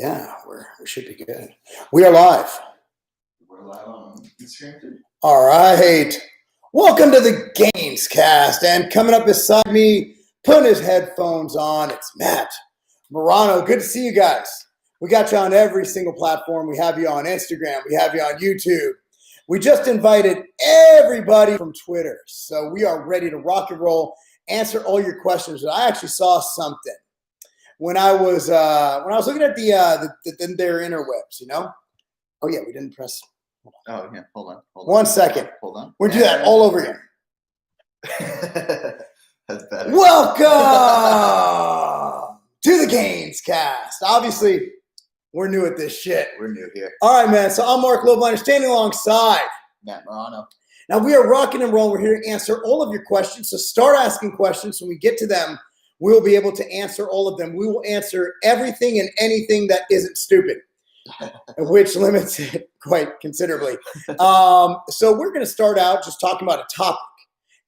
Yeah, we should be good. We are live. We're live on Instagram too. All right. Welcome to the GainzCast. And coming up beside me, putting his headphones on, it's Matt Morano. Good to see you guys. We got you on every single platform. We have you on Instagram. We have you on YouTube. We just invited everybody from Twitter. So we are ready to rock and roll, answer all your questions. I actually saw something when I was looking at their interwebs, you know? Oh yeah, we didn't press. Oh yeah, hold on. 1 second. Hold on. We're gonna do that all over again. That's better. Welcome to the GainzCast. Obviously, we're new at this shit. We're new here. All right, man. So I'm Marc Lobliner, standing alongside Matt Morano. Now we are rocking and rolling. We're here to answer all of your questions. So start asking questions. When we get to them, we'll be able to answer all of them. We will answer everything and anything that isn't stupid, which limits it quite considerably. So we're going to start out just talking about a topic.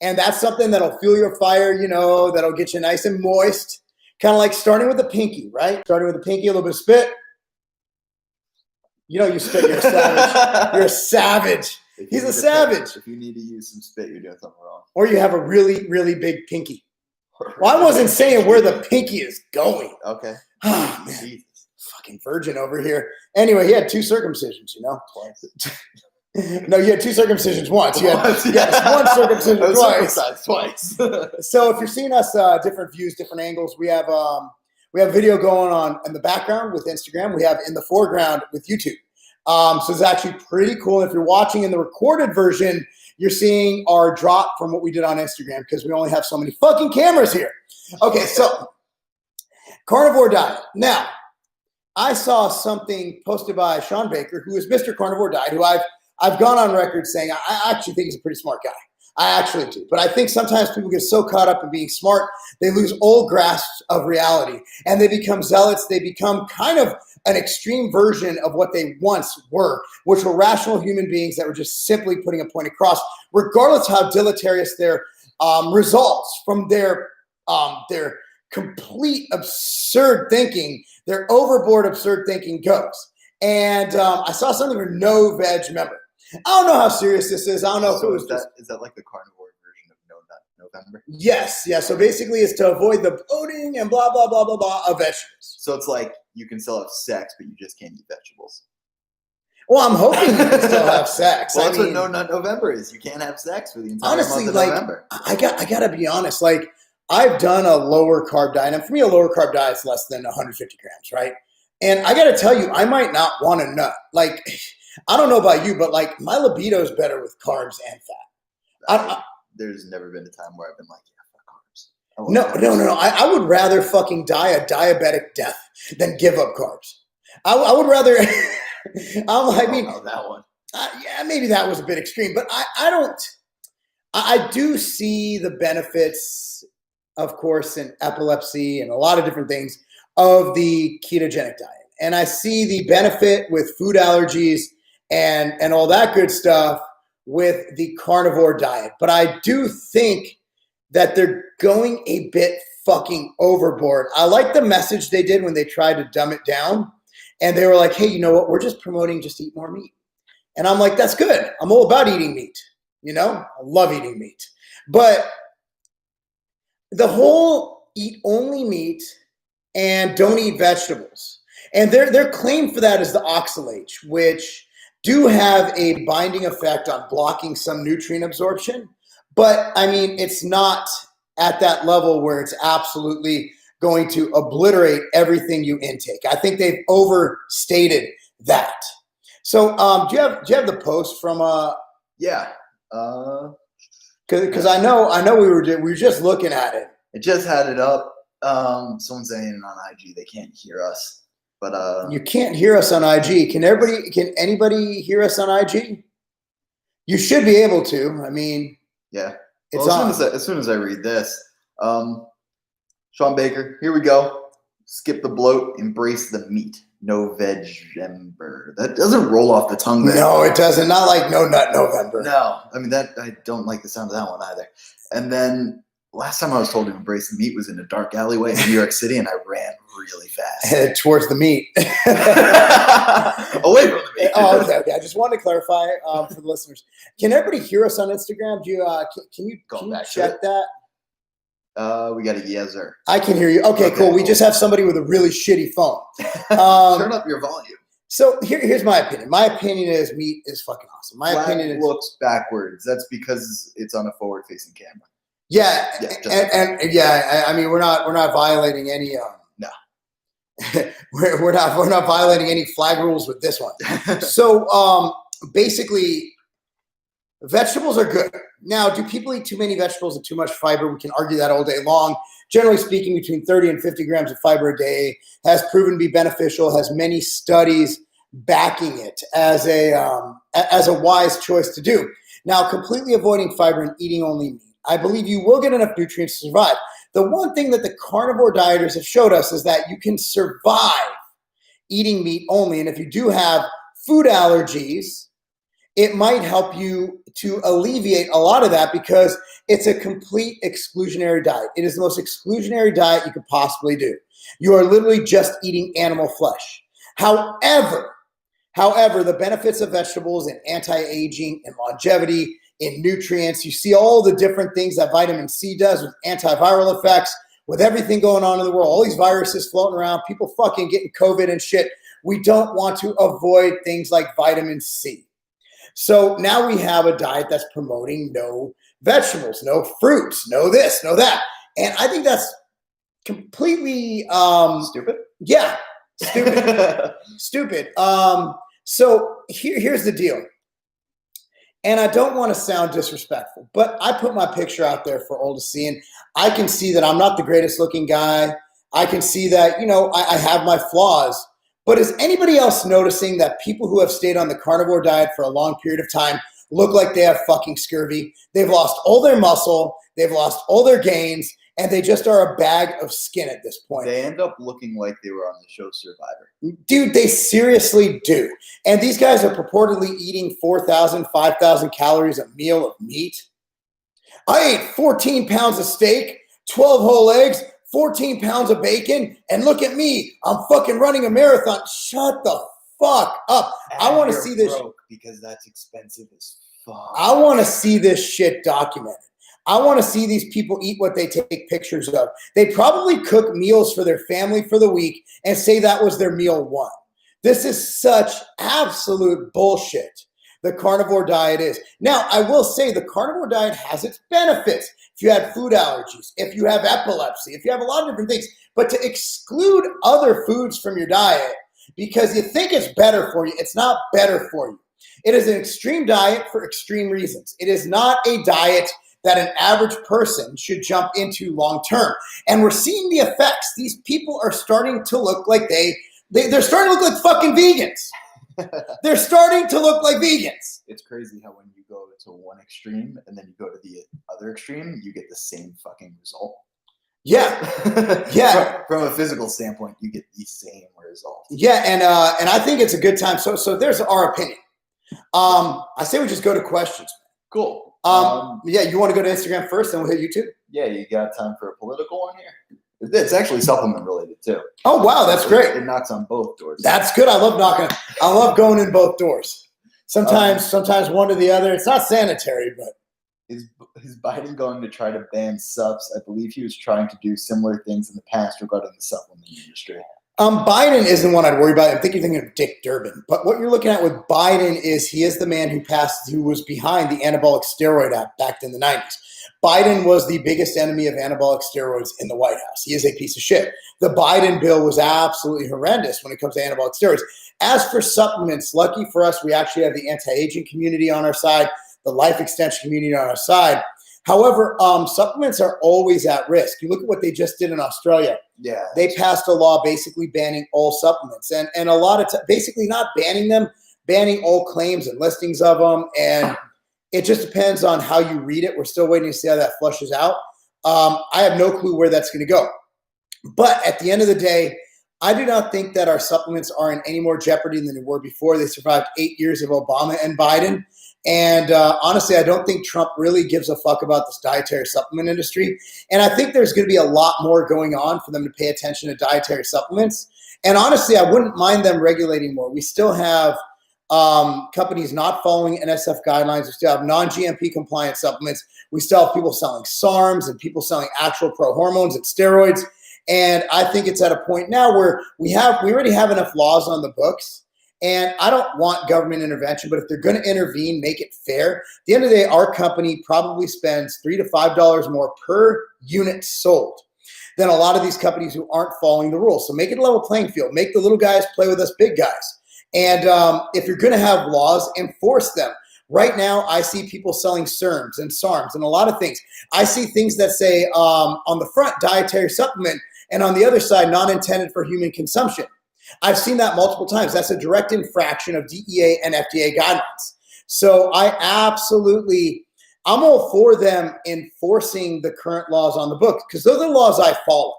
And that's something that'll fuel your fire, you know, that'll get you nice and moist. Kind of like starting with the pinky, right? Starting with the pinky, a little bit of spit. You know, you spit, you're a savage. You're a savage. He's a savage. If you need to use some spit, you're doing something wrong. Or you have a really, really big pinky. Well, I wasn't saying where the pinky is going. Okay. Oh, man. Jesus. Fucking virgin over here. Anyway, he had 2 circumcisions, you know? Twice. No, you had 2 circumcisions once. You had one circumcision twice. So if you're seeing us different views, different angles, we have video going on in the background with Instagram. We have in the foreground with YouTube. So it's actually pretty cool. If you're watching in the recorded version, you're seeing our drop from what we did on Instagram because we only have so many fucking cameras here. Okay, so Carnivore Diet. Now, I saw something posted by Sean Baker, who is Mr. Carnivore Diet, who I've gone on record saying I actually think he's a pretty smart guy. I actually do. But I think sometimes people get so caught up in being smart, they lose all grasp of reality. And they become zealots. They become kind of an extreme version of what they once were, which were rational human beings that were just simply putting a point across, regardless how deleterious their results from their complete absurd thinking, their overboard absurd thinking goes. And I saw something with no VegMember. I don't know how serious this is. I don't know if it was is that like the carnivore version of No Nut November? Yes, yeah. So basically it's to avoid the bloating and blah, blah, blah, blah, blah of vegetables. So it's like you can still have sex, but you just can't eat vegetables. Well, I'm hoping you can still have sex. Well, that's what No Nut November is. You can't have sex for the entire month of November. I gotta be honest. Like, I've done a lower carb diet, and for me, a lower carb diet is less than 150 grams, right? And I gotta tell you, I might not want a nut. Like, I don't know about you, but like my libido is better with carbs and fat. There's never been a time where I've been like, yeah, fuck carbs. No. I would rather fucking die a diabetic death than give up carbs. I would rather. I mean, that one. Yeah, maybe that was a bit extreme, but I do see the benefits, of course, in epilepsy and a lot of different things of the ketogenic diet. And I see the benefit with food allergies and all that good stuff with the carnivore diet. But I do think that they're going a bit fucking overboard. I like the message they did when they tried to dumb it down. And they were like, hey, you know what? We're just promoting just eat more meat. And I'm like, that's good. I'm all about eating meat. You know, I love eating meat. But the whole eat only meat and don't eat vegetables. And their claim for that is the oxalates, which do have a binding effect on blocking some nutrient absorption. But, I mean, it's not at that level where it's absolutely going to obliterate everything you intake. I think they've overstated that. So, do you have the post from Yeah. Because I know we were just looking at it. It just had it up. Someone's saying on IG they can't hear us, but you can't hear us on IG. Can anybody hear us on IG? You should be able to. I mean, yeah. It's well, as soon as I read this, Sean Baker, here we go. Skip the bloat, embrace the meat. No VegMember. That doesn't roll off the tongue there. No, it doesn't. Not like No Nut November. No, I mean I don't like the sound of that one either. And then last time I was told to embrace the meat was in a dark alleyway in New York City, and I ran really fast. Towards the meat. Away from the meat. Oh, okay. I just wanted to clarify for the listeners. Can everybody hear us on Instagram? Do you can you check that? We got a yes, sir. I can hear you. Okay, cool. We just have somebody with a really shitty phone. Turn up your volume. So here's my opinion. My opinion is meat is fucking awesome. My opinion is looks backwards. That's because it's on a forward-facing camera. Yeah, I mean we're not violating any no. we're not violating any flag rules with this one. So basically vegetables are good. Now, do people eat too many vegetables and too much fiber? We can argue that all day long. Generally speaking, between 30 and 50 grams of fiber a day has proven to be beneficial, has many studies backing it as a wise choice to do. Now, completely avoiding fiber and eating only meat, I believe you will get enough nutrients to survive. The one thing that the carnivore dieters have showed us is that you can survive eating meat only. And if you do have food allergies, it might help you to alleviate a lot of that because it's a complete exclusionary diet. It is the most exclusionary diet you could possibly do. You are literally just eating animal flesh. However, the benefits of vegetables in anti-aging and longevity, in nutrients, you see all the different things that vitamin C does with antiviral effects, with everything going on in the world, all these viruses floating around, people fucking getting COVID and shit. We don't want to avoid things like vitamin C. So now we have a diet that's promoting no vegetables, no fruits, no this, no that. And I think that's completely stupid. Yeah, stupid. Stupid. So here's the deal. And I don't want to sound disrespectful, but I put my picture out there for all to see. And I can see that I'm not the greatest looking guy. I can see that, I have my flaws. But is anybody else noticing that people who have stayed on the carnivore diet for a long period of time look like they have fucking scurvy? They've lost all their muscle, they've lost all their gains, and they just are a bag of skin at this point. They end up looking like they were on the show Survivor. Dude, they seriously do. And these guys are purportedly eating 4,000, 5,000 calories a meal of meat. I ate 14 pounds of steak, 12 whole eggs, 14 pounds of bacon, and look at me. I'm fucking running a marathon. Shut the fuck up. I want to see this. Because that's expensive as fuck. I want to see this shit documented. I want to see these people eat what they take pictures of. They probably cook meals for their family for the week and say that was their meal one. This is such absolute bullshit. The carnivore diet is. Now, I will say the carnivore diet has its benefits. If you have food allergies, if you have epilepsy, if you have a lot of different things, but to exclude other foods from your diet because you think it's better for you, it's not better for you. It is an extreme diet for extreme reasons. It is not a diet that an average person should jump into long term. And we're seeing the effects. These people are starting to look like they're starting to look like fucking vegans. They're starting to look like vegans. It's crazy how when you go to one extreme and then you go to the other extreme, you get the same fucking result. Yeah. Yeah. From a physical standpoint, you get the same result. Yeah, and I think it's a good time. So there's our opinion. I say we just go to questions. Cool. Yeah, you want to go to Instagram first, then we'll hit YouTube? Yeah, you got time for a political one here? It's actually supplement related too. Oh wow, that's great. It knocks on both doors. That's good. I love going in both doors. Sometimes one or the other. It's not sanitary, but is Biden going to try to ban subs? I believe he was trying to do similar things in the past regarding the supplement industry. Biden isn't one I'd worry about. I think you're thinking of Dick Durbin. But what you're looking at with Biden is he is the man who was behind the anabolic steroid act back in the 90s. Biden was the biggest enemy of anabolic steroids in the White House. He is a piece of shit. The Biden bill was absolutely horrendous when it comes to anabolic steroids. As for supplements, lucky for us, we actually have the anti-aging community on our side, the life extension community on our side. However, supplements are always at risk. You look at what they just did in Australia. Yeah. They passed a law basically banning all supplements and a lot of basically not banning them, banning all claims and listings of them. And it just depends on how you read it. We're still waiting to see how that flushes out. I have no clue where that's going to go. But at the end of the day, I do not think that our supplements are in any more jeopardy than they were before. They survived 8 years of Obama and Biden. And honestly, I don't think Trump really gives a fuck about this dietary supplement industry. And I think there's going to be a lot more going on for them to pay attention to dietary supplements. And honestly, I wouldn't mind them regulating more. We still have companies not following NSF guidelines. We still have non-GMP compliant supplements. We still have people selling SARMs and people selling actual pro-hormones and steroids. And I think it's at a point now where we already have enough laws on the books. And I don't want government intervention, but if they're going to intervene, make it fair. At the end of the day, our company probably spends $3 to $5 more per unit sold than a lot of these companies who aren't following the rules. So make it a level playing field. Make the little guys play with us big guys. And if you're going to have laws, enforce them. Right now, I see people selling SERMs and SARMs and a lot of things. I see things that say on the front, dietary supplement, and on the other side, not intended for human consumption. I've seen that multiple times. That's a direct infraction of DEA and FDA guidelines. So I'm all for them enforcing the current laws on the books because those are the laws I follow.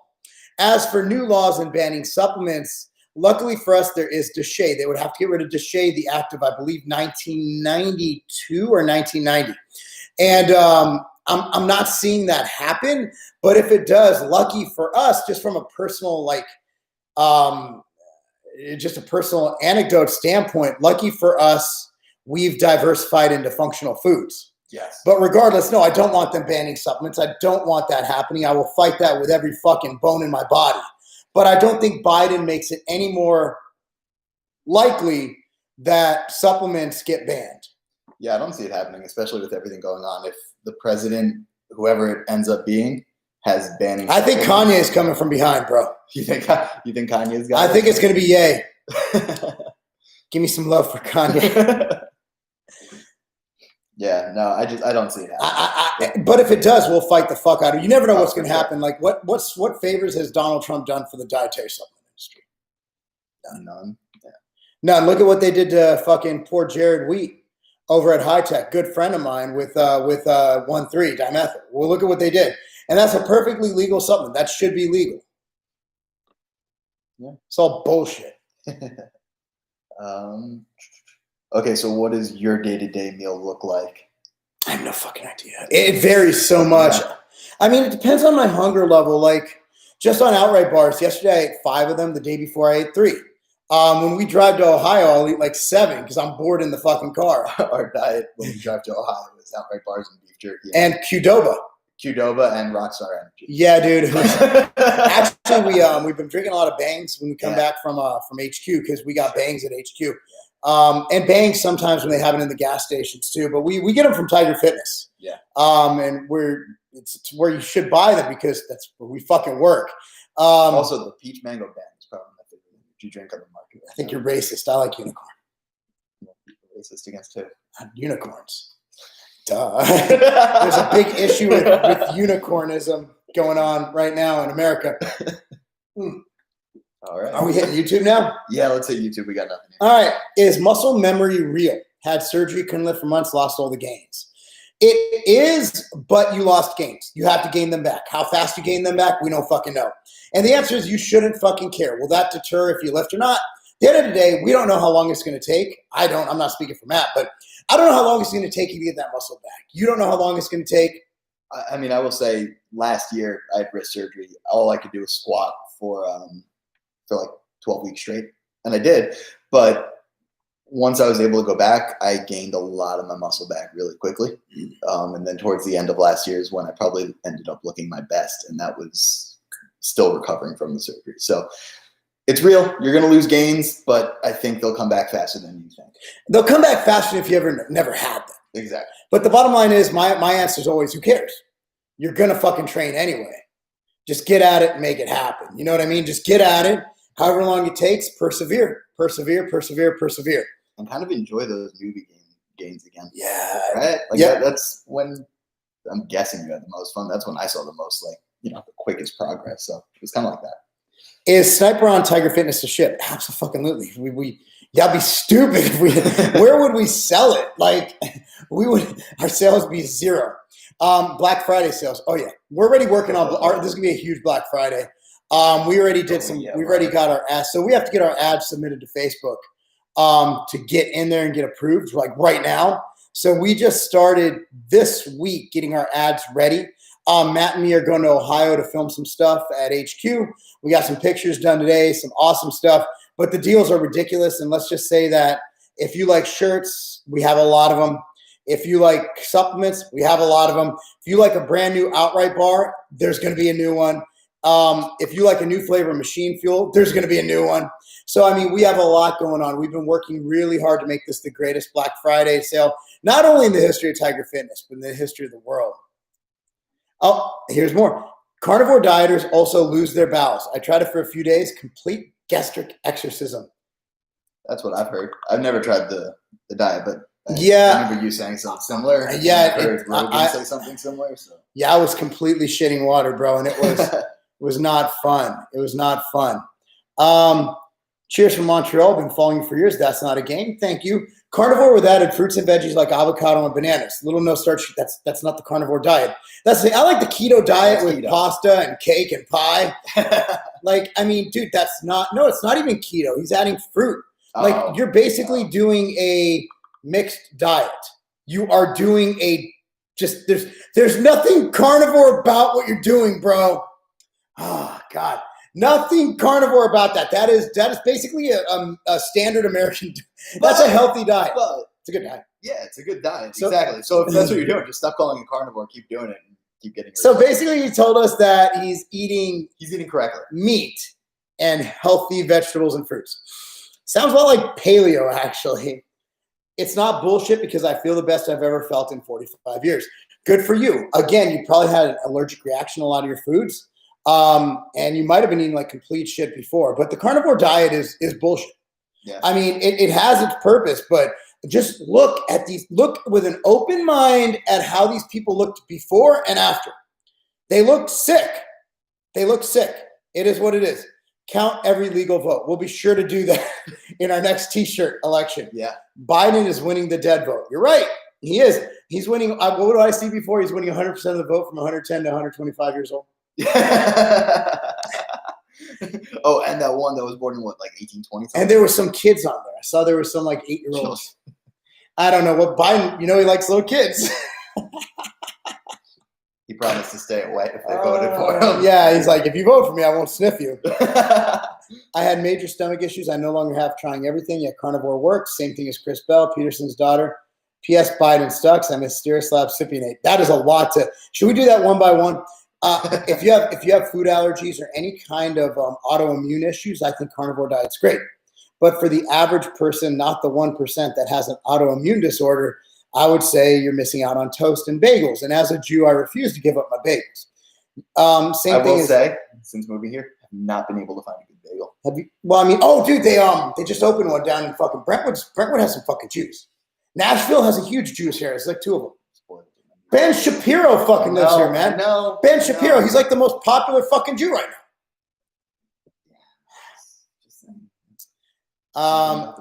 As for new laws and banning supplements, luckily for us, there is DSHEA. They would have to get rid of DSHEA, the act of, I believe, 1992 or 1990. And I'm not seeing that happen. But if it does, lucky for us, just from a personal, just a personal anecdote standpoint, lucky for us, we've diversified into functional foods. Yes. But regardless, no, I don't want them banning supplements. I don't want that happening. I will fight that with every fucking bone in my body. But I don't think Biden makes it any more likely that supplements get banned. Yeah, I don't see it happening, especially with everything going on. If the president, whoever it ends up being, has banning. I think Kanye is coming from behind, bro. You think Kanye's got I think it's going to be Ye. Give me some love for Kanye. Yeah, no, I don't see it happening. But if it does, we'll fight the fuck out of it. You never know what's going to happen. Like, what favors has Donald Trump done for the dietary supplement industry? None. Yeah. None. Look at what they did to fucking poor Jared Wheat over at High Tech, good friend of mine with 1,3-dimethyl. Well, look at what they did. And that's a perfectly legal supplement. That should be legal. Yeah. It's all bullshit. Okay, so what does your day-to-day meal look like? I have no fucking idea. It varies so much. Yeah. I mean, it depends on my hunger level. Like, just on outright bars, yesterday I ate 5 of them. The day before I ate 3. When we drive to Ohio, I'll eat like 7 because I'm bored in the fucking car. Our diet when we drive to Ohio is outright bars and beef jerky. And Qdoba. Qdoba and Rockstar Energy. Yeah, dude. Actually, we've been drinking a lot of Bangs when we come back from HQ because we got Bangs at HQ. And Bangs sometimes when they have it in the gas stations too. But we get them from Tiger Fitness. Yeah. And it's where you should buy them because that's where we fucking work. Also, the peach mango Bang is probably my favorite energy drink on the market. I think you're racist. I like unicorn. Racist against who? Unicorns. Duh. There's a big issue with unicornism going on right now in America. All right. Are we hitting YouTube now? Yeah, let's hit YouTube. We got nothing here. All right. Is muscle memory real? Had surgery, couldn't lift for months, lost all the gains. It is, but you lost gains. You have to gain them back. How fast you gain them back, we don't fucking know. And the answer is you shouldn't fucking care. Will that deter if you lift or not? At the end of the day, we don't know how long it's going to take. I'm not speaking for Matt, but I don't know how long it's going to take you to get that muscle back. You don't know how long it's going to take. I mean, I will say last year I had wrist surgery. All I could do was squat for like 12 weeks straight. And I did. But once I was able to go back, I gained a lot of my muscle back really quickly. And then towards the end of last year is when I probably ended up looking my best. And that was still recovering from the surgery. So it's real. You're going to lose gains, but I think they'll come back faster than you think. They'll come back faster if you never had them. Exactly. But the bottom line is my answer is always, who cares? You're going to fucking train anyway. Just get at it and make it happen. You know what I mean? Just get at it. However long it takes, persevere. Persevere, persevere, persevere. And kind of enjoy those newbie gains again. Yeah. Right? Like that's when I'm guessing you had the most fun. That's when I saw the most, the quickest progress. So it was kind of like that. Is Sniper on Tiger Fitness a ship? Absolutely. That'd be stupid if where would we sell it? Like our sales would be 0. Black Friday sales. Oh yeah. We're already working on this is gonna be a huge Black Friday. We already did we've already got our ads. So we have to get our ads submitted to Facebook to get in there and get approved like right now. So we just started this week getting our ads ready. Matt and me are going to Ohio to film some stuff at HQ. We got some pictures done today, some awesome stuff, but the deals are ridiculous. And let's just say that if you like shirts, we have a lot of them. If you like supplements, we have a lot of them. If you like a brand new outright bar, there's going to be a new one. If you like a new flavor of machine fuel, there's going to be a new one. So, I mean, we have a lot going on. We've been working really hard to make this the greatest Black Friday sale, not only in the history of Tiger Fitness, but in the history of the world. Oh, here's more. Carnivore dieters also lose their bowels. I tried it for a few days, complete gastric exorcism. That's what I've heard. I've never tried the diet, but I remember you saying something similar. Yeah, I heard Rogan say something similar. So. Yeah, I was completely shitting water, bro, and it was not fun. It was not fun. Cheers from Montreal. Been following you for years. That's not a game. Thank you. Carnivore with added fruits and veggies like avocado and bananas. Little no starch. That's not the carnivore diet. I like the keto diet with pasta and cake and pie. Like, I mean, dude, it's not even keto. He's adding fruit. Like, you're basically doing a mixed diet. You are doing there's nothing carnivore about what you're doing, bro. Oh God, nothing carnivore about that. That is basically a standard American. That's a healthy diet. It's a good diet. Yeah, it's a good diet. Exactly. So if that's what you're doing, just stop calling it carnivore. Keep doing it and keep getting. So basically, he told us that he's eating correctly meat and healthy vegetables and fruits. Sounds a lot like paleo, actually. It's not bullshit because I feel the best I've ever felt in 45 years. Good for you. Again, you probably had an allergic reaction to a lot of your foods. And you might have been eating like complete shit before. But the carnivore diet is bullshit. Yeah. I mean, it has its purpose, but just look with an open mind at how these people looked before and after. They looked sick. It is what it is. Count every legal vote. We'll be sure to do that in our next T-shirt election. Yeah. Biden is winning the dead vote. You're right. He is. He's winning. What did I see before? He's winning 100% of the vote from 110 to 125 years old. Oh, and that one that was born in what, like 1820? And there were some kids on there. I saw there were some like 8-year-olds. I don't know what Biden. He likes little kids. He promised to stay away if they voted for him. Yeah, he's like, if you vote for me, I won't sniff you. I had major stomach issues. I no longer have trying everything, yet carnivore works. Same thing as Chris Bell, Peterson's daughter. P.S. Biden sucks. I'm a Stereoslab Cypionate. That is a lot to. Should we do that one by one? If you have food allergies or any kind of autoimmune issues, I think carnivore diet's great. But for the average person, not the 1% that has an autoimmune disorder, I would say you're missing out on toast and bagels. And as a Jew, I refuse to give up my bagels. I will say, since moving here, I've not been able to find a good bagel. Have you? Well, I mean, oh, dude, they just opened one down in fucking Brentwood. Brentwood has some fucking Jews. Nashville has a huge Jewish area. It's like 2 of them. Ben Shapiro fucking lives here, man. No, Ben Shapiro, he's like the most popular fucking Jew right now.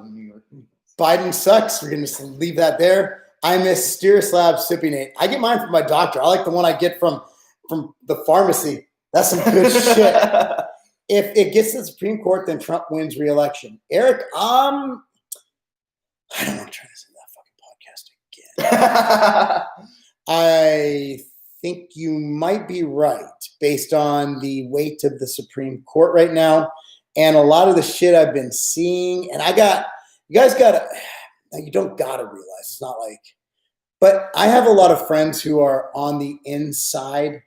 Biden sucks. We're going to leave that there. I miss Stereoslab Cypionate. I get mine from my doctor. I like the one I get from the pharmacy. That's some good shit. If it gets to the Supreme Court, then Trump wins re-election. Eric, I don't want to try this in that fucking podcast again. I think you might be right based on the weight of the Supreme Court right now and a lot of the shit I've been seeing. And you don't gotta realize it's not like, but I have a lot of friends who are on the inside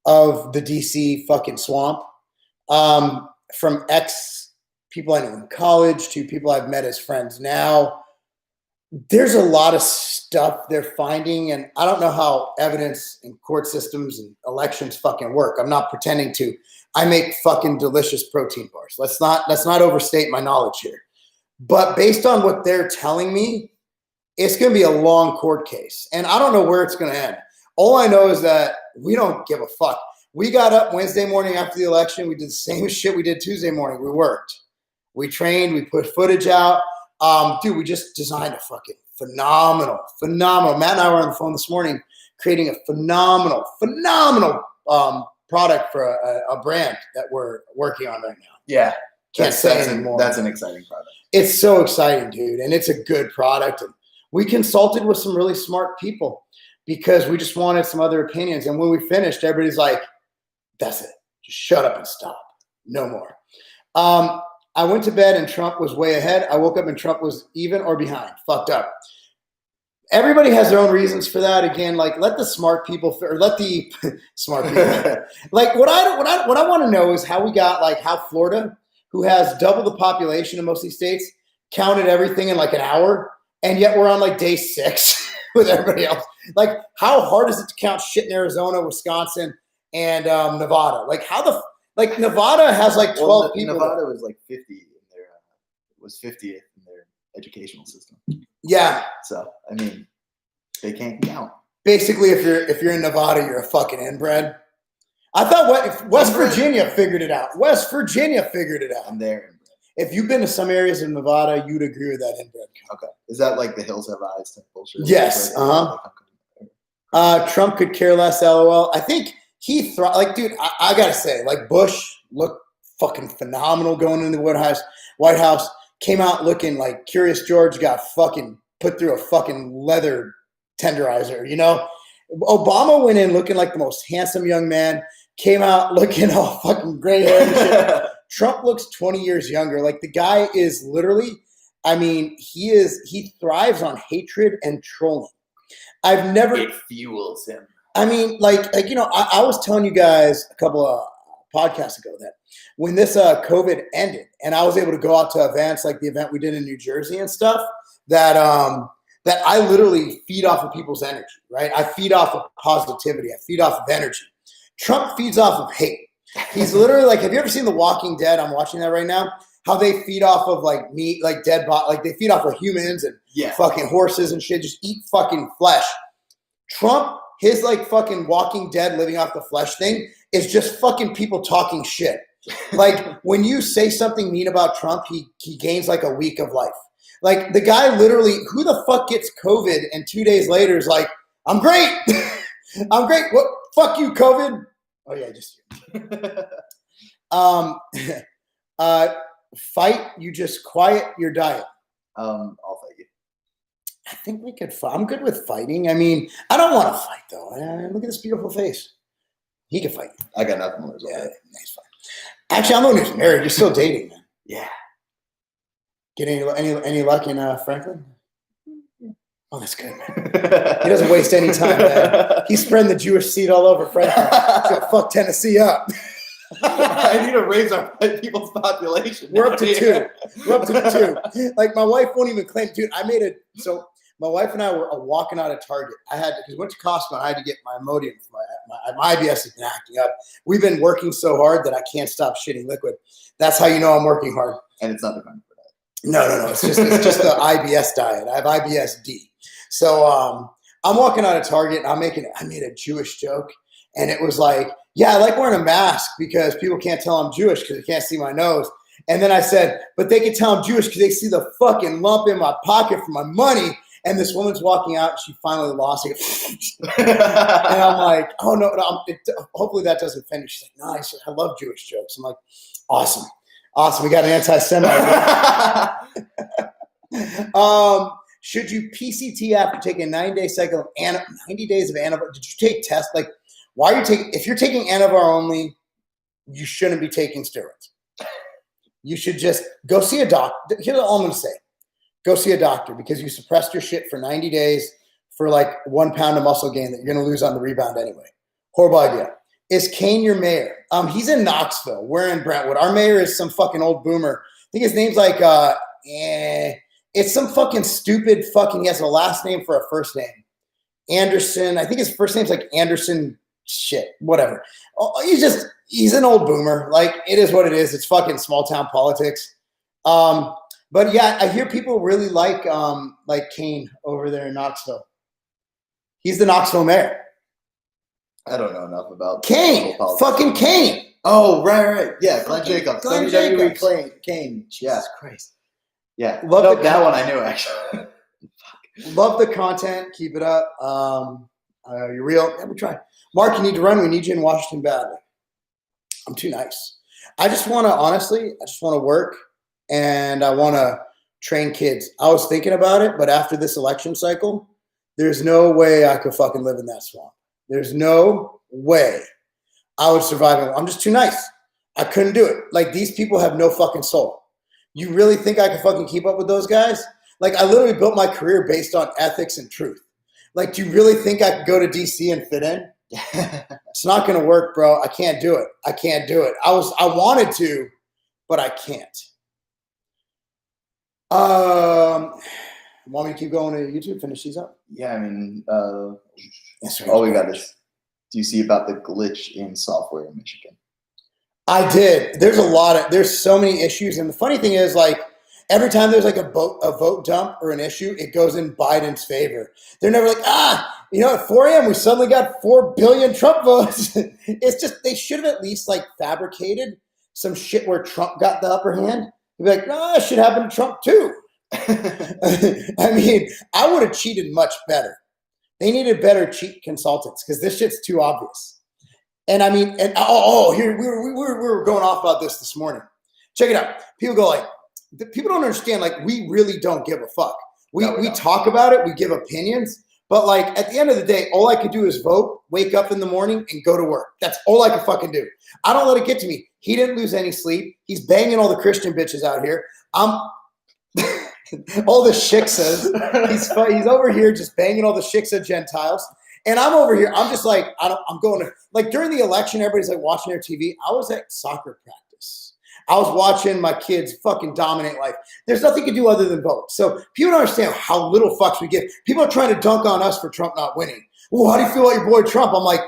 of the DC fucking swamp, from ex people I knew in college to people I've met as friends now. There's a lot of stuff they're finding, and I don't know how evidence and court systems and elections fucking work. I'm not pretending to. I make fucking delicious protein bars. Let's not overstate my knowledge here. But based on what they're telling me, it's going to be a long court case, and I don't know where it's going to end. All I know is that we don't give a fuck. We got up Wednesday morning after the election. We did the same shit we did Tuesday morning. We worked. We trained. We put footage out. Dude, we just designed a fucking phenomenal. Matt and I were on the phone this morning creating a phenomenal product for a brand that we're working on right now. Yeah. Can't say anymore. That's an exciting product. It's so exciting, dude. And it's a good product. And we consulted with some really smart people because we just wanted some other opinions. And when we finished, everybody's like, that's it. Just shut up and stop. No more. I went to bed and Trump was way ahead. I woke up and Trump was even or behind. Fucked up. Everybody has their own reasons for that. Again, like let the smart people or let the smart people. Like what I want to know is how we got like how Florida, who has double the population in most of these states, counted everything in like an hour, and yet we're on like day 6 with everybody else. Like how hard is it to count shit in Arizona, Wisconsin, and Nevada? Like like Nevada has like 12 people. Nevada was like 50 in their was 50th in their educational system. Yeah. So I mean, they can't count. Basically, if you're in Nevada, you're a fucking inbred. I thought West Virginia figured it out. West Virginia figured it out. I'm there. Inbred. If you've been to some areas in Nevada, you'd agree with that inbred. Okay. Is that like the hills have eyes type bullshit? Yes. Trump could care less. LOL. I think he like, dude. I gotta say, like Bush looked fucking phenomenal going into the White House. Came out looking like Curious George got fucking put through a fucking leather tenderizer. You know, Obama went in looking like the most handsome young man. Came out looking all fucking gray hair and shit. Trump looks 20 years younger. Like the guy is literally, I mean, he thrives on hatred and trolling. It fuels him. I mean, like you know, I was telling you guys a couple of podcasts ago that when this COVID ended and I was able to go out to events like the event we did in New Jersey and stuff, that I literally feed off of people's energy, right? I feed off of positivity. I feed off of energy. Trump feeds off of hate. He's literally like, have you ever seen The Walking Dead? I'm watching that right now. How they feed off of like meat, like dead body, like they feed off of humans and fucking horses and shit. Just eat fucking flesh. Trump, his like fucking Walking Dead, living off the flesh thing is just fucking people talking shit. Like when you say something mean about Trump, he gains like a week of life. Like the guy literally, who the fuck gets COVID and 2 days later is like, I'm great. I'm great. What? Fuck you, COVID. Oh yeah, just fight. You just quiet your diet. I'll fight you. I think we could fight. I'm good with fighting. I mean, I don't want to fight though. Look at this beautiful face. He can fight. I got nothing more. Yeah, he's fine. Actually, I'm the one who's married. You're still dating, man. Yeah. Get any luck in Franklin? Oh, that's good, man. He doesn't waste any time, man. He's spreading the Jewish seed all over Franklin. He's gonna fuck Tennessee up. I need to raise our people's population. We're up to 2. We're up to 2. Like my wife won't even claim, dude. So my wife and I were walking out of Target. Because we went to Costco and I had to get my Imodium. My IBS has been acting up. We've been working so hard that I can't stop shitting liquid. That's how you know I'm working hard. And it's not the Carnivore Diet. No. It's just the IBS diet. I have IBS-D. So I'm walking out of Target and I made a Jewish joke. And it was like, yeah, I like wearing a mask because people can't tell I'm Jewish because they can't see my nose. And then I said, but they can tell I'm Jewish because they see the fucking lump in my pocket for my money. And this woman's walking out. And she finally lost it. And I'm like, oh, no, hopefully that doesn't finish. She's like, nice. I love Jewish jokes. I'm like, awesome. We got an anti-Semite. Should you PCT after taking a 90-day cycle of 90 days of Anavar? Did you take tests? Like, why are you taking? If you're taking Anavar only, you shouldn't be taking steroids. You should just go see a doctor. Here's all I'm going to say. Go see a doctor because you suppressed your shit for 90 days for like 1 pound of muscle gain that you're going to lose on the rebound anyway. Horrible idea. Is Kane your mayor? He's in Knoxville. We're in Brentwood. Our mayor is some fucking old boomer. I think his name's like, it's some fucking stupid fucking, he has a last name for a first name. Anderson. I think his first name's like Anderson shit, whatever. He's an old boomer. Like, it is what it is. It's fucking small town politics. But yeah, I hear people really like Kane over there in Knoxville. He's the Knoxville mayor. I don't know enough about Kane. Fucking Kane. Oh, right. Yeah, Glenn Jacobs. Glenn WWE Jacobs. Kane. Yeah. Jesus Christ. Yeah. Love that one I knew, actually. Love the content. Keep it up. You're real. Yeah, we try. Marc, you need to run. We need you in Washington badly. I'm too nice. I just want to, honestly, work and I want to train kids. I was thinking about it, but after this election cycle, there's no way I could fucking live in that swamp. There's no way I would survive it. I'm just too nice. I couldn't do it. Like, these people have no fucking soul. You really think I could fucking keep up with those guys? Like, I literally built my career based on ethics and truth. Like, do you really think I could go to DC and fit in? It's not going to work, bro. I can't do it. I can't do it. I wanted to, but I can't. Want me to keep going to YouTube? Finish these up? Yeah, I mean, all we got is, do you see about the glitch in software in Michigan? I did. There's so many issues. And the funny thing is, like, every time there's like a vote dump or an issue, it goes in Biden's favor. They're never like, at 4 a.m. we suddenly got 4 billion Trump votes. It's just, they should have at least like fabricated some shit where Trump got the upper hand. You'd be like, no, that should happen to Trump too. I mean, I would have cheated much better. They needed better cheat consultants because this shit's too obvious. And I mean, here we were going off about this morning. Check it out. People go like, people don't understand. Like, we really don't give a fuck. We talk about it. We give opinions. But like, at the end of the day, all I could do is vote, wake up in the morning, and go to work. That's all I could fucking do. I don't let it get to me. He didn't lose any sleep. He's banging all the Christian bitches out here. All the shiksas. He's over here just banging all the shiksa Gentiles. And I'm over here. I'm just like, I'm going to, like, during the election, everybody's like watching their TV. I was at soccer practice. I was watching my kids fucking dominate life. There's nothing to do other than vote. So people don't understand how little fucks we give. People are trying to dunk on us for Trump not winning. Well, how do you feel about your boy Trump? I'm like,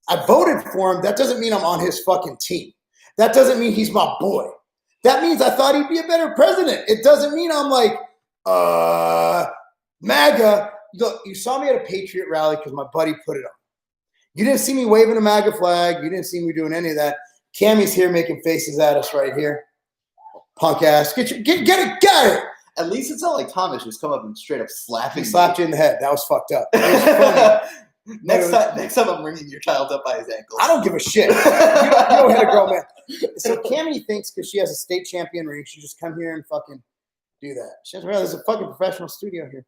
I voted for him. That doesn't mean I'm on his fucking team. That doesn't mean he's my boy. That means I thought he'd be a better president. It doesn't mean I'm like, MAGA. Look, you saw me at a Patriot rally because my buddy put it on. You didn't see me waving a MAGA flag. You didn't see me doing any of that. Cammy's here making faces at us right here. Punk ass. Get it. At least it's not like Thomas just come up and straight up slap you. He slapped you in the head. That was fucked up. Next time I'm ringing your child up by his ankles. I don't give a shit. You don't hit a grown man. So Cammy thinks because she has a state champion ring, she just come here and fucking do that. She doesn't realize there's a fucking professional studio here.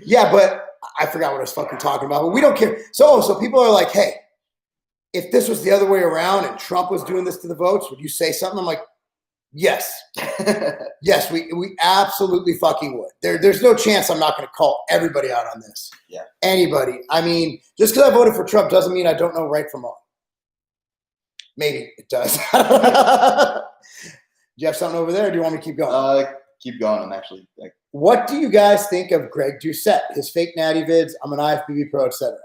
Yeah, but I forgot what I was fucking talking about. But we don't care. So people are like, hey, if this was the other way around and Trump was doing this to the votes, would you say something? I'm like, yes. Yes, we absolutely fucking would. There's no chance I'm not going to call everybody out on this. Yeah. Anybody. I mean, just because I voted for Trump doesn't mean I don't know right from wrong. Maybe it does. Do you have something over there, or do you want me to keep going? Keep going. I'm actually like. What do you guys think of Greg Doucette, his fake natty vids? I'm an IFBB pro, etc.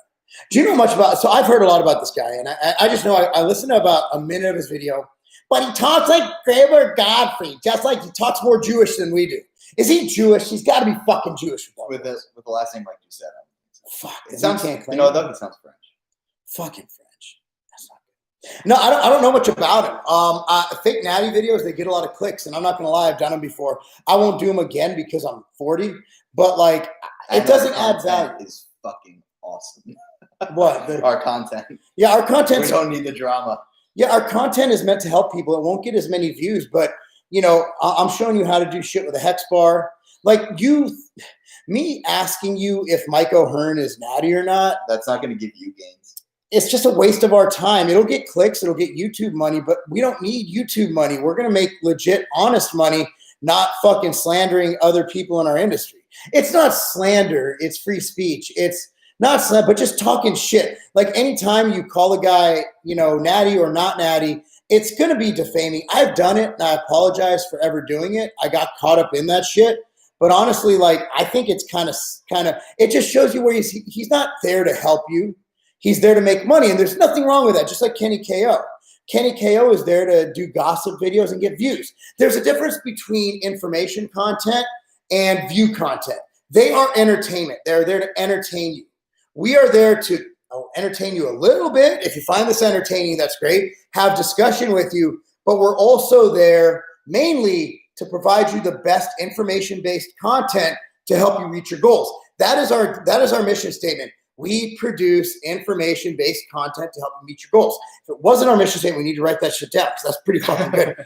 Do you know much about? So I've heard a lot about this guy, and I just know I listened to about a minute of his video. But he talks like Kramer Godfrey, just like he talks more Jewish than we do. Is he Jewish? He's got to be fucking Jewish. With the last name like you said. Fuck. It sounds. That sounds French. Fucking French. That's not good. No, I don't know much about him. Fake natty videos, they get a lot of clicks, and I'm not gonna lie, I've done them before. I won't do them again because I'm 40. But like, it doesn't add value. Is fucking awesome. What? Our content. Yeah, our content. We don't need the drama. Yeah, our content is meant to help people. It won't get as many views, but, I'm showing you how to do shit with a hex bar. Like me asking you if Mike O'Hearn is natty or not. That's not going to give you gains. It's just a waste of our time. It'll get clicks. It'll get YouTube money, but we don't need YouTube money. We're going to make legit, honest money, not fucking slandering other people in our industry. It's not slander. It's free speech. It's not slander, but just talking shit. Like anytime you call a guy, natty or not natty, it's going to be defaming. I've done it, and I apologize for ever doing it. I got caught up in that shit. But honestly, like, I think it's kind of, it just shows you where he's not there to help you. He's there to make money, and there's nothing wrong with that, just like Kenny KO. Kenny KO is there to do gossip videos and get views. There's a difference between information content and view content. They are entertainment. They're there to entertain you. We are there to entertain you a little bit. If you find this entertaining, that's great. Have discussion with you. But we're also there mainly to provide you the best information-based content to help you reach your goals. That is our mission statement. We produce information-based content to help you meet your goals. If it wasn't our mission statement, we need to write that shit down because that's pretty fucking good.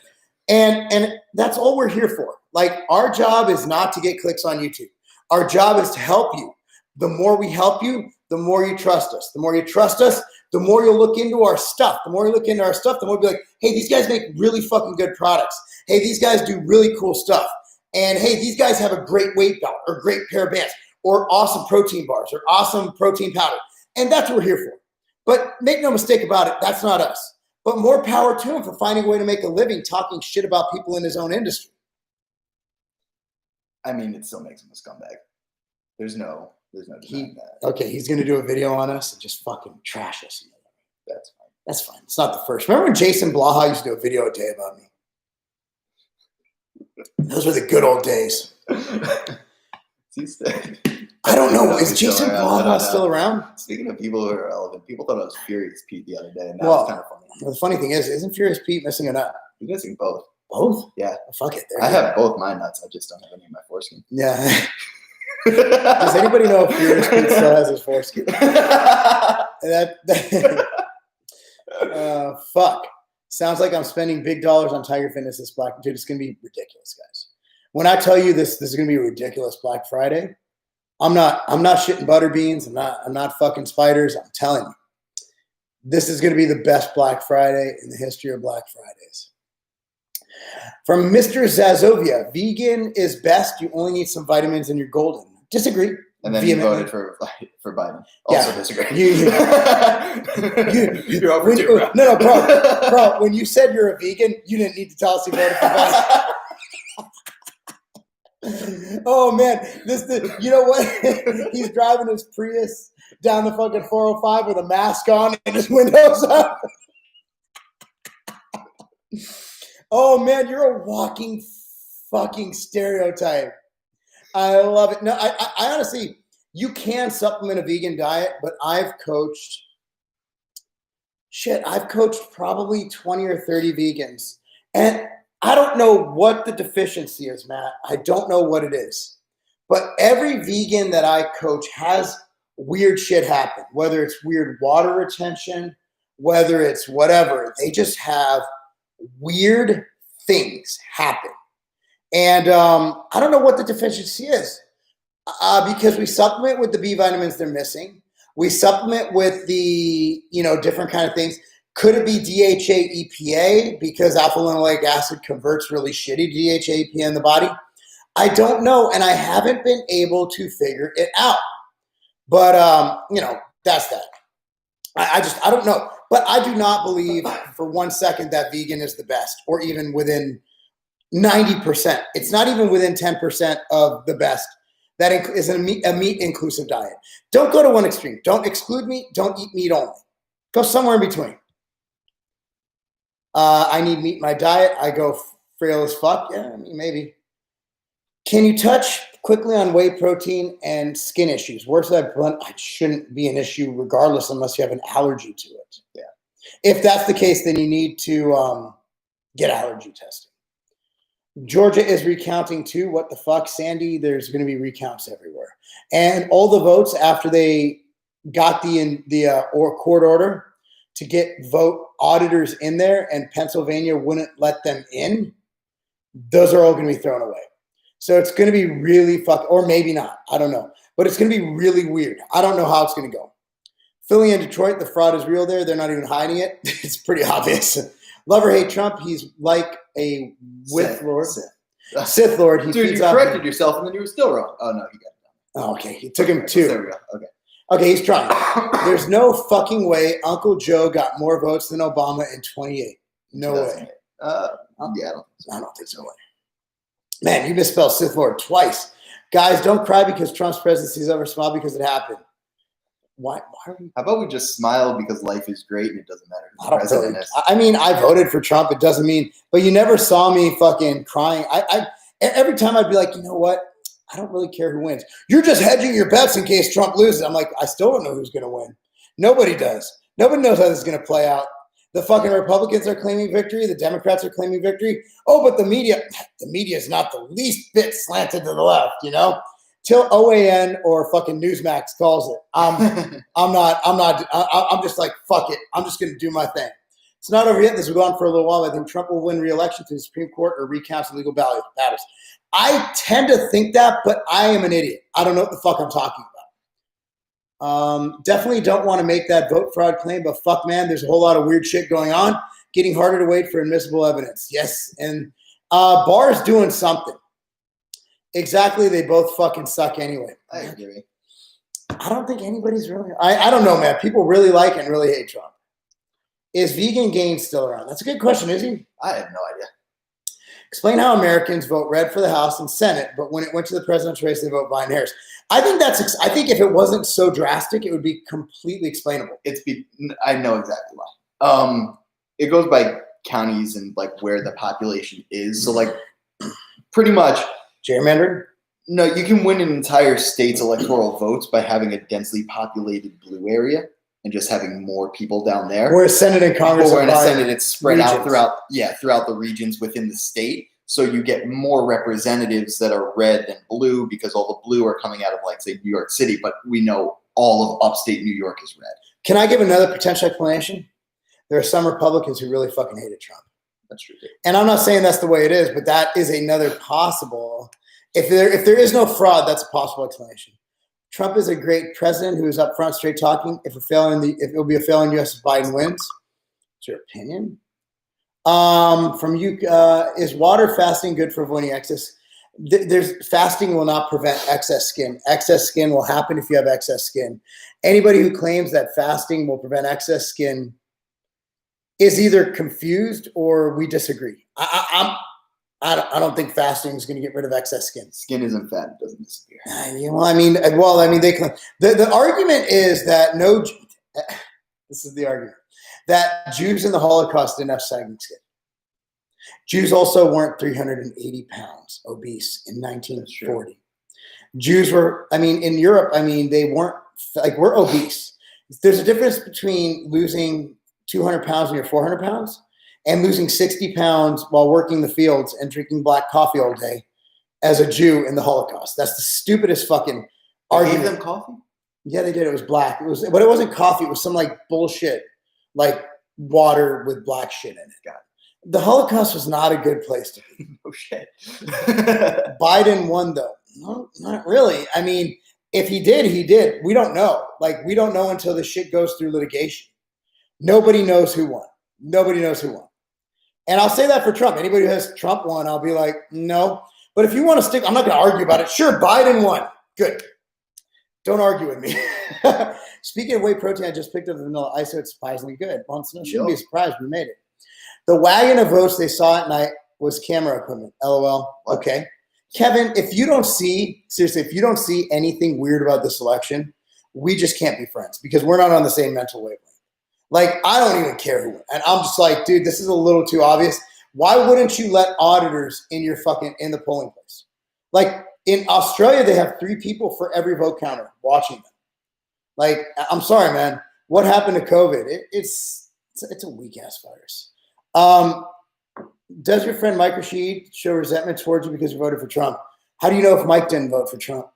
And that's all we're here for. Like, our job is not to get clicks on YouTube. Our job is to help you. The more we help you, the more you trust us. The more you trust us, the more you'll look into our stuff. The more you look into our stuff, the more you'll be like, hey, these guys make really fucking good products. Hey, these guys do really cool stuff. And hey, these guys have a great weight belt or great pair of bands or awesome protein bars or awesome protein powder. And that's what we're here for. But make no mistake about it, that's not us. But more power to him for finding a way to make a living talking shit about people in his own industry. I mean, it still makes him a scumbag. There's no denying that. Okay, he's going to do a video on us and just fucking trash us. That's fine. That's fine. It's not the first. Remember when Jason Blaha used to do a video a day about me? Those were the good old days. I don't know. Is Jason Blaha still around? Speaking of people who are relevant, people thought I was Furious Pete the other day, and that was kind of funny. The funny thing is, isn't Furious Pete missing a nut? He's missing both. Both? Yeah. Oh, fuck it. I have both my nuts. I just don't have any in my foreskin. Yeah. Does anybody know if Furious Pete still has his foreskin? Fuck. Sounds like I'm spending big dollars on Tiger Fitness this Black. Dude, it's going to be ridiculous, guys. When I tell you this is going to be a ridiculous Black Friday, I'm not shitting butter beans. I'm not fucking spiders. I'm telling you. This is going to be the best Black Friday in the history of Black Fridays. From Mr. Zazovia, vegan is best. You only need some vitamins and you're golden. Disagree. And then you voted for Biden. Also disagree. You're over two, bro. Bro, when you said you're a vegan, you didn't need to tell us you voted for Biden. Oh, man. You know what? He's driving his Prius down the fucking 405 with a mask on and his windows up. Oh, man, you're a walking fucking stereotype. I love it. No, I honestly, you can supplement a vegan diet, but I've coached probably 20 or 30 vegans. And I don't know what the deficiency is, Matt. I don't know what it is. But every vegan that I coach has weird shit happen, whether it's weird water retention, whether it's whatever. They just have weird things happen. And I don't know what the deficiency is because we supplement with the B vitamins they're missing. We supplement with the, different kind of things. Could it be DHA EPA because alpha linoleic acid converts really shitty to DHA EPA in the body? I don't know, and I haven't been able to figure it out. But, that's that. I don't know. But I do not believe for 1 second that vegan is the best or even within 90%. It's not even within 10% of the best. That is a meat-inclusive diet. Don't go to one extreme. Don't exclude meat. Don't eat meat only. Go somewhere in between. I need meat in my diet. I go frail as fuck. Yeah, I mean, maybe. Can you touch quickly on whey protein and skin issues? Worse than blunt, it shouldn't be an issue regardless unless you have an allergy to it. Yeah. If that's the case, then you need to get allergy testing. Georgia is recounting too. What the fuck, Sandy? There's going to be recounts everywhere. And all the votes after they got the court order to get vote auditors in there and Pennsylvania wouldn't let them in, those are all going to be thrown away. So it's going to be really or maybe not. I don't know. But it's going to be really weird. I don't know how it's going to go. Philly and Detroit, the fraud is real there. They're not even hiding it. It's pretty obvious. Love or hate Trump, he's like a Sith Lord. Sith Lord. He Dude, you corrected yourself and then you were still wrong. Oh, no, he got it done. Oh, okay. He took him two. There we go. Okay. Okay, he's trying. There's no fucking way Uncle Joe got more votes than Obama in 28. No way. Yeah, I don't think so. Man, you misspelled Sith Lord twice. Guys, don't cry because Trump's presidency is over. Smile because it happened. Why are we? How about we just smile because life is great and it doesn't matter who the president is? I mean, I voted for Trump. It doesn't mean, but you never saw me fucking crying. Every time I'd be like, you know what? I don't really care who wins. You're just hedging your bets in case Trump loses. I'm like, I still don't know who's going to win. Nobody does. Nobody knows how this is going to play out. The fucking Republicans are claiming victory. The Democrats are claiming victory. Oh, but the media is not the least bit slanted to the left, Till OAN or fucking Newsmax calls it. I'm just like, fuck it. I'm just going to do my thing. It's not over yet. This will go on for a little while. I think Trump will win re-election to the Supreme Court or recount legal battles. I tend to think that, but I am an idiot. I don't know what the fuck I'm talking about. Definitely don't want to make that vote fraud claim, but fuck, man, there's a whole lot of weird shit going on. Getting harder to wait for admissible evidence. Yes, and Barr's doing something. Exactly, they both fucking suck anyway. I agree. I don't think anybody's really. I don't know, man. People really like and really hate Trump. Is vegan Gaines still around? That's a good question, is he? I have no idea. Explain how Americans vote red for the House and Senate, but when it went to the presidential race, they vote Biden-Harris. I think if it wasn't so drastic, it would be completely explainable. I know exactly why. It goes by counties and like where the population is. So like pretty much gerrymandering. No, you can win an entire state's electoral votes by having a densely populated blue area and just having more people down there. Whereas Senate and Congress in a Senate, it's spread regions. out throughout the regions within the state. So you get more representatives that are red than blue because all the blue are coming out of, like, say, New York City. But we know all of upstate New York is red. Can I give another potential explanation? There are some Republicans who really fucking hated Trump. That's true. And I'm not saying that's the way it is, but that is another possible. If there is no fraud, that's a possible explanation. Trump is a great president who is up front, straight talking. If it will be a fail in the U.S. if Biden wins. What's your opinion? From you, is water fasting good for avoiding excess? Fasting will not prevent excess skin. Excess skin will happen if you have excess skin. Anybody who claims that fasting will prevent excess skin is either confused or we disagree. I don't think fasting is going to get rid of excess skin. Skin isn't fat; it doesn't disappear. They claim the argument is that this is the argument that Jews in the Holocaust didn't have saggy skin. Jews also weren't 380 pounds obese in 1940. Jews were, in Europe, they weren't we're obese. There's a difference between losing 200 pounds when you're 400 pounds and losing 60 pounds while working the fields and drinking black coffee all day as a Jew in the Holocaust. That's the stupidest fucking argument. They gave them coffee? Yeah, they did. It was black. But it wasn't coffee. It was some bullshit, water with black shit in it. Got it. The Holocaust was not a good place to be. Oh, shit. Biden won, though. No, not really. If he did, he did. We don't know. We don't know until the shit goes through litigation. Nobody knows who won. Nobody knows who won. And I'll say that for Trump. Anybody who has Trump won, I'll be like, no. But if you want to stick, I'm not going to argue about it. Sure, Biden won. Good. Don't argue with me. Speaking of whey protein, I just picked up the vanilla ice, so it's surprisingly good. Well, shouldn't be surprised. We made it. The wagon of votes they saw at night was camera equipment. LOL. Okay. Kevin, if you don't see anything weird about this election, we just can't be friends because we're not on the same mental wavelength. I don't even care who won. And I'm just like, dude, this is a little too obvious. Why wouldn't you let auditors in in the polling place? In Australia, they have 3 people for every vote counter watching them. I'm sorry, man. What happened to COVID? It's a weak ass virus. Does your friend Mike Rashid show resentment towards you because you voted for Trump? How do you know if Mike didn't vote for Trump?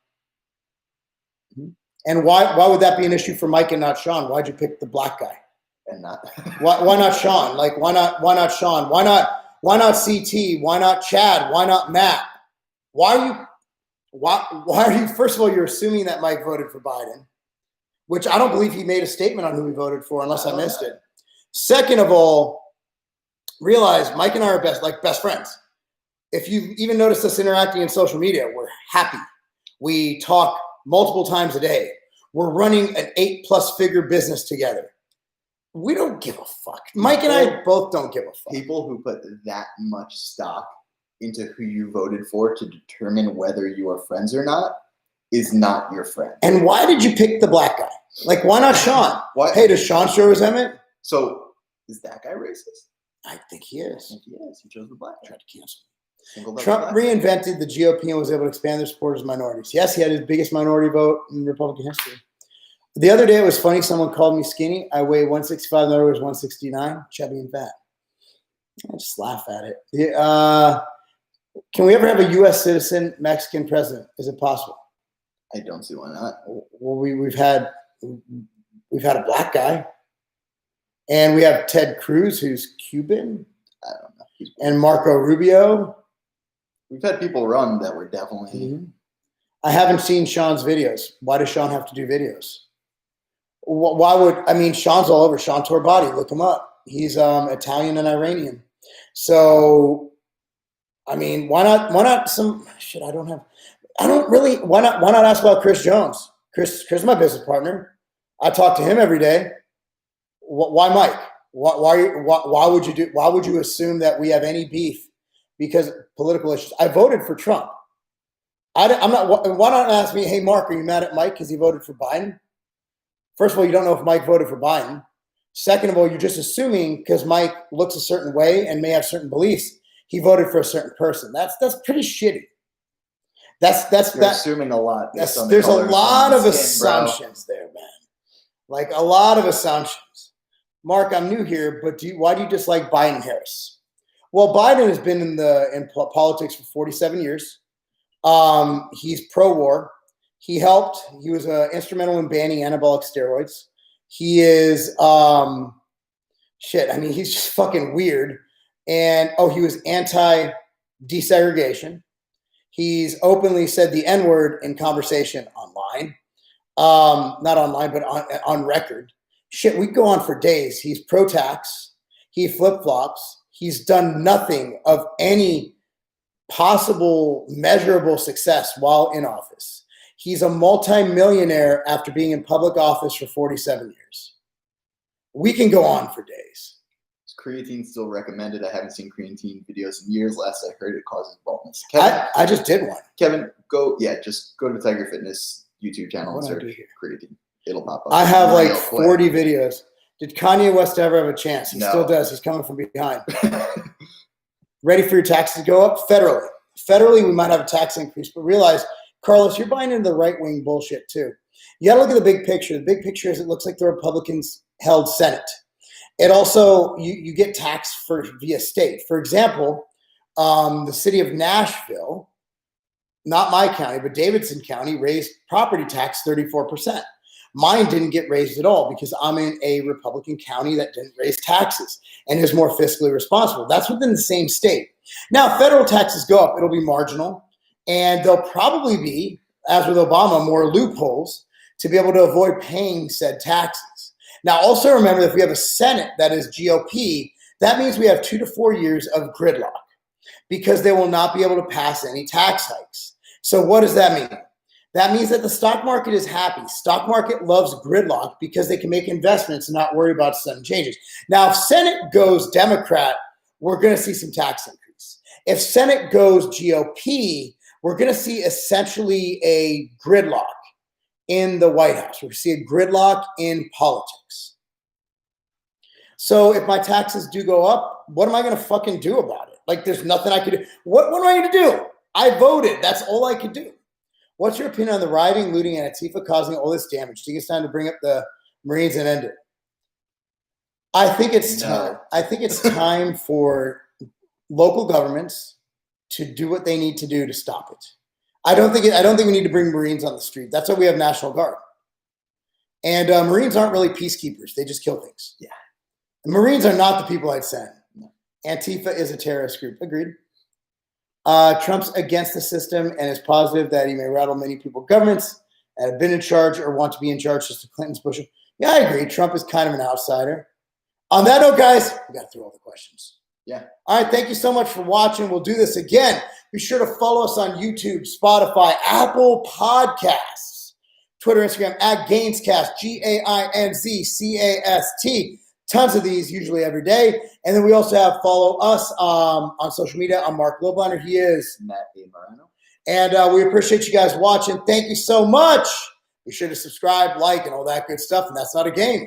And why would that be an issue for Mike and not Sean? Why'd you pick the black guy? And not why not Sean? Why not Sean? Why not CT? Why not Chad? Why not Matt? Why are you first of all, you're assuming that Mike voted for Biden, which I don't believe he made a statement on who he voted for unless I missed it. Second of all, realize Mike and I are best friends. If you've even noticed us interacting in social media, we're happy. We talk multiple times a day. We're running an 8+ figure business together. We don't give a fuck. Mike and I both don't give a fuck. People who put that much stock into who you voted for to determine whether you are friends or not is not your friend. And why did you pick the black guy? Why not Sean? What? Hey, does Sean show resentment? So is that guy racist? I think he is. He is. He chose the black guy. Tried to cancel. Trump reinvented the GOP and was able to expand their supporters and minorities. Yes, he had his biggest minority vote in Republican history. The other day, it was funny. Someone called me skinny. I weigh 165. The other was 169. Chubby and fat. I just laugh at it. Can we ever have a U.S. citizen Mexican president? Is it possible? I don't see why not. Well, we've had a black guy. And we have Ted Cruz, who's Cuban. I don't know. And Marco Rubio. We've had people run that were definitely. I haven't seen Sean's videos. Why does Sean have to do videos? Why would, I mean, Sean's all over. Sean Tour Body, look him up. He's Italian and Iranian. So, I mean, why not some, shit, why not ask about Chris Jones? Chris is my business partner. I talk to him every day. Why Mike? Why would you assume that we have any beef because political issues? I voted for Trump. I'm not. Why not ask me? Hey, Mark, are you mad at Mike because he voted for Biden? First of all, you don't know if Mike voted for Biden. Second of all, you're just assuming because Mike looks a certain way and may have certain beliefs, he voted for a certain person. That's pretty shitty. You're assuming a lot. There's a lot of assumptions there, man. Like a lot of assumptions. Mark, I'm new here, but why do you dislike Biden and Harris? Well, Biden has been in politics for 47 years. He's pro-war. He was instrumental in banning anabolic steroids. He is, he's just fucking weird. And, he was anti-desegregation. He's openly said the N-word in conversation online. Not online, but on record. Shit, we go on for days. He's pro-tax. He flip-flops. He's done nothing of any possible measurable success while in office. He's a multimillionaire after being in public office for 47 years. We can go on for days. Is creatine still recommended? I haven't seen creatine videos in years. Last I heard, it causes baldness. Kevin, I just did one. Kevin, just go to the Tiger Fitness YouTube channel and search creatine. It'll pop up. I have like 40 videos. Did Kanye West ever have a chance? He still does. He's coming from behind. Ready for your taxes to go up? Federally. Federally, we might have a tax increase, but realize, Carlos, you're buying into the right-wing bullshit too. You got to look at the big picture. The big picture is it looks like the Republicans held Senate. It also, you get taxed via state. For example, the city of Nashville, not my county, but Davidson County, raised property tax 34%. Mine didn't get raised at all because I'm in a Republican county that didn't raise taxes and is more fiscally responsible. That's within the same state. Now, federal taxes go up. It'll be marginal. And there'll probably be, as with Obama, more loopholes to be able to avoid paying said taxes. Now, also remember, if we have a Senate that is GOP, that means we have 2 to 4 years of gridlock because they will not be able to pass any tax hikes. So what does that mean? That means that the stock market is happy. Stock market loves gridlock because they can make investments and not worry about sudden changes. Now, if Senate goes Democrat, we're going to see some tax increase. If Senate goes GOP, we're going to see essentially a gridlock in the White House. We're going to see a gridlock in politics. So if my taxes do go up, what am I going to fucking do about it? Like, there's nothing I could do. What am I going to do? I voted. That's all I could do. What's your opinion on the rioting, looting, and Antifa causing all this damage? Do you think it's time to bring up the Marines and end it? I think it's time. I think it's time for local governments to do what they need to do to stop it. I don't think we need to bring Marines on the street. That's why we have National Guard. And Marines aren't really peacekeepers. They just kill things. Yeah. The Marines are not the people I'd send. Antifa is a terrorist group. Agreed. Trump's against the system and is positive that he may rattle many people, governments that have been in charge or want to be in charge, just the Clintons, Bush. Yeah, I agree. Trump is kind of an outsider. On that note, guys, we got through all the questions. Yeah. All right. Thank you so much for watching. We'll do this again. Be sure to follow us on YouTube, Spotify, Apple Podcasts, Twitter, Instagram, at GainzCast, GainzCast. Tons of these, usually every day. And then we also follow us on social media. I'm Marc Lobliner. He is Matt A. Moreno. And we appreciate you guys watching. Thank you so much. Be sure to subscribe, like, and all that good stuff. And that's not a game.